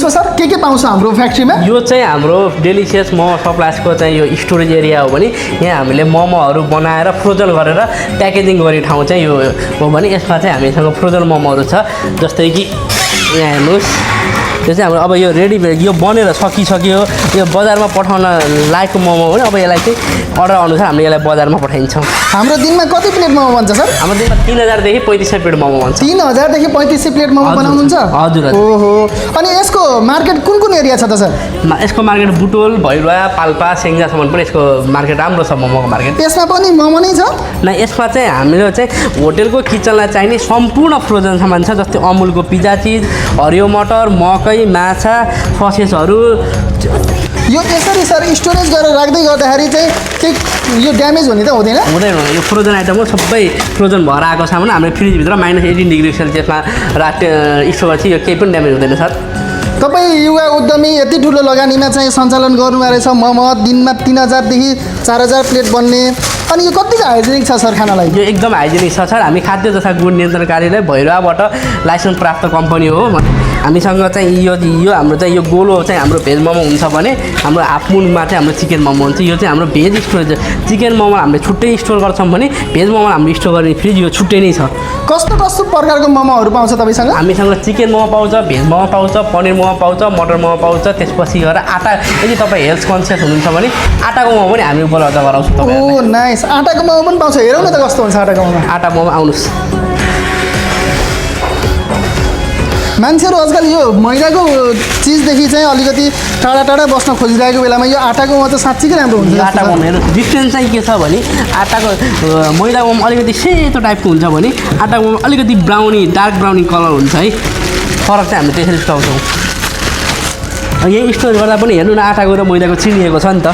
छ सर के पाउँछ हाम्रो फ्याक्ट्रीमा यो चाहिँ हाम्रो डेलिसियस मोमो सप्लाइजको चाहिँ यो स्टोरेज एरिया हो भने यहाँ हामीले मोमोहरू बनाएर फ्रोजन गरेर प्याकेजिङ गर्ने ठाउँ चाहिँ यो हो भने यसमा चाहिँ हामीसँग फ्रोजन मोमोहरू छ जस्तै कि यहाँ हेर्नुहोस् यो चाहिँ हाम्रो अब यो रेडी यो बनेर सकिसक्यो यो बजारमा पठाउन लायकको मोमो हो भने अब यसलाई चाहिँ अर्डर अनुसार हामीले यसलाई बजारमा पठाइन्छौँ हाम्रो दिनमा कति प्लेट मोमो बन्छ सर हाम्रो दिनमा 3000 देखि 3500 प्लेट मोमो बन्छ 3000 देखि 3500 प्लेट मोमो बनाउनुहुन्छ हजुर ओहो अनि यसको मार्केट कुन एरिया छ त सर यसको मार्केट बुटोल भैरुवा पाल्पा सेङ्जासम्म पनि यसको मार्केट राम्रो छ मोमोको मार्केट यसमा पनि मोमो नै छ न यसमा चाहिँ हामीले चाहिँ होटेलको किचनलाई चाहिने सम्पूर्ण फ्रोजन सामान छ जस्तै अमुलको पिज्जा चिज हरियो मटर मकै माछा ससेसहरू यो यसरी सर स्टोरेज गरेर राख्दै गर्दाखेरि चाहिँ के यो ड्यामेज हुने त हुँदैन यो फ्रोजन आइटम हो सबै फ्रोजन भएर आएको सामान हामीले फ्रिजभित्र -18 डिग्री सेल्सियसमा स्टोर चाहिँ यो केही पनि ड्यामेज हुँदैन सर तपाईँ युवा उद्यमी यति ठुलो लगानीमा चाहिँ सञ्चालन गर्नुभएको रहेछ मोमो दिनमा 3000 देखि 4000 प्लेट बन्ने अनि यो कतिको हाइजेनिक छ सर खानालाई यो एकदम हाइजेनिक छ सर हामी खाद्य तथा गुण नियन्त्रण कार्यालय भैरवाबाट लाइसेन्स प्राप्त कम्पनी हो हामीसँग चाहिँ यो हाम्रो चाहिँ यो गोलो चाहिँ हाम्रो भेज मोमो हुन्छ भने हाम्रो हाफमुनमा चाहिँ हाम्रो चिकन मोमो हुन्छ यो चाहिँ हाम्रो भेज स्टोरेज चिकन मोमो हामीले छुट्टै स्टोर गर्छौँ भने भेज मोमो हामीले स्टोर गर्ने फ्रिज यो छुट्टै नै छ कस्तो कस्तो प्रकारको मोमोहरू पाउँछ तपाईँसँग हामीसँग चिकन मोमो पाउँछ भेज मोमो पाउँछ पनिर मोमो पाउँछ मटर मोमो पाउँछ त्यसपछि गएर आटा यदि तपाईँ हेल्थ कन्सियस हुनुहुन्छ भने आटाको मोमो पनि हामी उपलब्ध गराउँछौँ तपाईँहरूलाई ओ नाइस आटाको मोमो पनि पाउँछ हेरौँ न त कस्तो हुन्छ आटाको मोमो आटा मोमो आउनुहोस् मान्छेहरू आजकल यो मैदाको चिजदेखि चाहिँ अलिकति टाढा टाढा बस्न खोजिरहेको बेलामा यो आटाको मोमो त साँच्चीकै राम्रो हुन्छ आटाको मोमो हेर्नु डिफ्रेन्स चाहिँ के छ भने आटाको मैदाको मोमो अलिकति सेतो टाइपको हुन्छ भने आटाको मोमो अलिकति ब्राउनी डार्क ब्राउनी कलर हुन्छ है फरक चाहिँ हामीले त्यसरी सुकाउँछौँ यही स्टोर गर्दा पनि हेर्नु न आटाको र मैदाको चिनिएको छ नि त